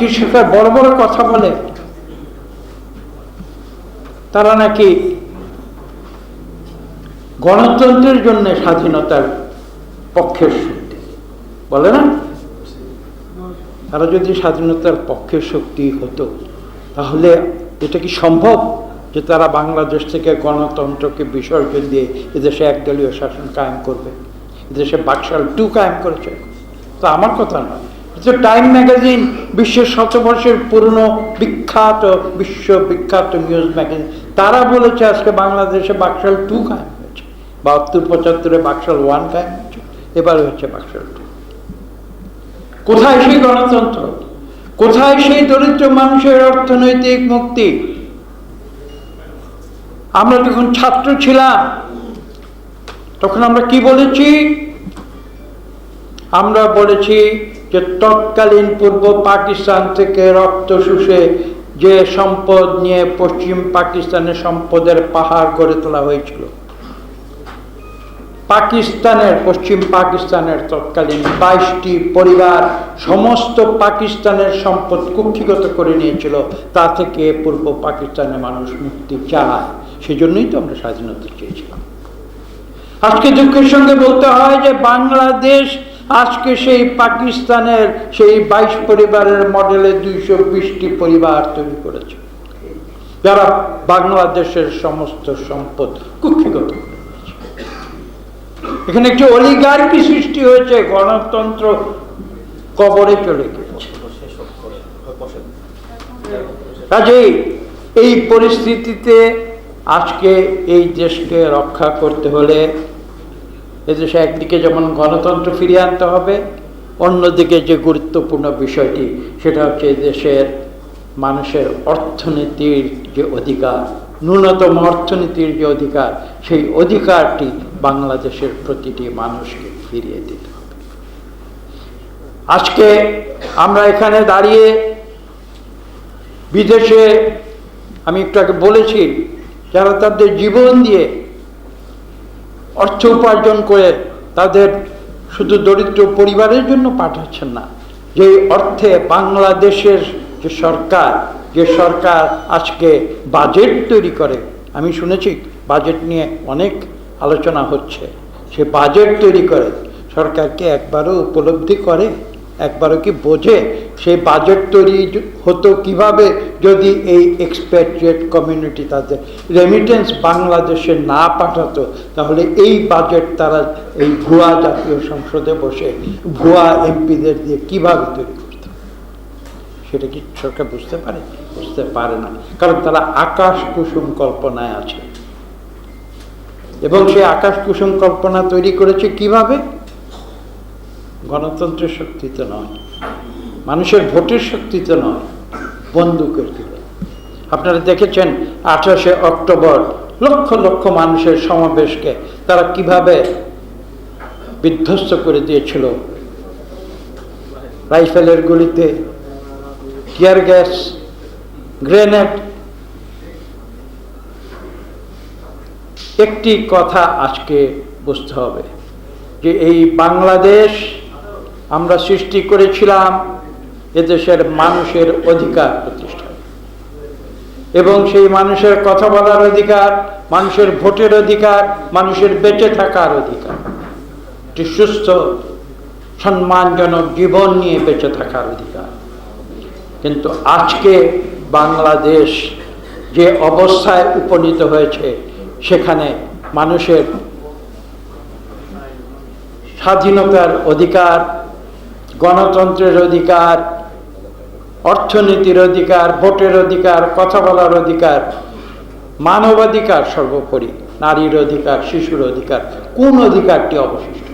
কৃষকরা বড় বড় কথা বলে, তারা নাকি গণতন্ত্রের জন্য স্বাধীনতার পক্ষের শক্তি বলে না? তারা যদি স্বাধীনতার পক্ষের শক্তি হতো তাহলে এটা কি সম্ভব যে তারা বাংলাদেশ থেকে গণতন্ত্রকে বিসর্জন দিয়ে এদেশে একদলীয় শাসন কায়েম করবে? এদেশে বাকশাল 2 কায়েম করেছে। তো আমার কথা নয়, টাইম ম্যাগাজিন বিশ্বের 100 বছরের পুরনো বিশ্ববিখ্যাত নিউজ ম্যাগাজিন, তারা বলেছে আজকে বাংলাদেশে বাকশাল 2 কায়েম হয়েছে, 72-75-এ বাকশাল 1 কায়েম হয়েছে, এবার হচ্ছে বাকশাল 2। কোথায় সেই গণতন্ত্র? কোথায় সেই দরিদ্র মানুষের অর্থনৈতিক মুক্তি? আমরা যখন ছাত্র ছিলাম তখন আমরা কি বলেছি? আমরা বলেছি যে তৎকালীন পূর্ব পাকিস্তান থেকে রক্ত শুষে যে সম্পদ নিয়ে পশ্চিম পাকিস্তানের সম্পদের পাহাড় গড়ে তোলা হয়েছিল, পশ্চিম পাকিস্তানের তৎকালীন 22টি পরিবার সমস্ত পাকিস্তানের সম্পদ কুক্ষিগত করে নিয়েছিল। তা থেকে পূর্ব পাকিস্তানের মানুষ মুক্তি চায়, সেজন্যই তো আমরা স্বাধীনতা চেয়েছিলাম। আজকে দুঃখের সঙ্গে বলতে হয় যে বাংলাদেশ আজকে সেই পাকিস্তানের সেই 22 পরিবারের মডেলে 220টি পরিবার তৈরি করেছে, যারা বাংলাদেশের সমস্ত সম্পদ কুক্ষিগত করে নিয়েছে। এখানে একটি অলিগার্কি সৃষ্টি হয়েছে, গণতন্ত্র কবরে চলে গেছে। কাজেই এই পরিস্থিতিতে আজকে এই দেশকে রক্ষা করতে হলে এদেশে একদিকে যেমন গণতন্ত্র ফিরিয়ে আনতে হবে, অন্যদিকে যে গুরুত্বপূর্ণ বিষয়টি সেটা হচ্ছে দেশের মানুষের অর্থনীতির যে অধিকার, ন্যূনতম অর্থনীতির যে অধিকার, সেই অধিকারটি বাংলাদেশের প্রতিটি মানুষকে ফিরিয়ে দিতে হবে। আজকে আমরা এখানে দাঁড়িয়ে বিদেশে, আমি একটু আগে বলেছি, যারা তাদের জীবন দিয়ে অর্থ উপার্জন করে তাদের শুধু দরিদ্র পরিবারের জন্য পাঠাচ্ছেন না, যে অর্থে বাংলাদেশের যে সরকার আজকে বাজেট তৈরি করে, আমি শুনেছি বাজেট নিয়ে অনেক আলোচনা হচ্ছে, সে বাজেট তৈরি করে সরকারকে একবারও উপলব্ধি করে, একবারও কি বোঝে সেই বাজেট তৈরি হতো কিভাবে যদি এই এক্সপ্যাট্রিয়েট কমিউনিটি তাদের রেমিটেন্স বাংলাদেশে না পাঠাতো? তাহলে এই বাজেট তারা এই ভুয়া জাতীয় সংসদে বসে ভুয়া এমপিদের দিয়ে কিভাবে তৈরি করত? সেটা কি সরকার বুঝতে পারে? বুঝতে পারে না, কারণ তারা আকাশ কুসুম কল্পনায় আছে। এবং সেই আকাশ কুসুম কল্পনা তৈরি করেছে কিভাবে? গণতন্ত্রের শক্তিতে নয়, মানুষের ভোটের শক্তিতে নয়, বন্দুকের দিকে। আপনারা দেখেছেন 28শে অক্টোবর লক্ষ লক্ষ মানুষের সমাবেশকে তারা কিভাবে বিধ্বস্ত করে দিয়েছিল, রাইফেলের গুলিতে, টিয়ার গ্যাস, গ্রেনেড। একটি কথা আজকে বুঝতে হবে যে এই বাংলাদেশ আমরা সৃষ্টি করেছিলাম এদেশের মানুষের অধিকার প্রতিষ্ঠা, এবং সেই মানুষের কথা বলার অধিকার, মানুষের ভোটের অধিকার, মানুষের বেঁচে থাকার অধিকার, একটি সুস্থ সম্মানজনক জীবন নিয়ে বেঁচে থাকার অধিকার। কিন্তু আজকে বাংলাদেশ যে অবস্থায় উপনীত হয়েছে, সেখানে মানুষের স্বাধীনতার অধিকার, গণতন্ত্রের অধিকার, অর্থনীতির অধিকার, ভোটের অধিকার, কথা বলার অধিকার, মানবাধিকার, সর্বোপরি নারীর অধিকার, শিশুর অধিকার, কোন অধিকারটি অবশিষ্ট?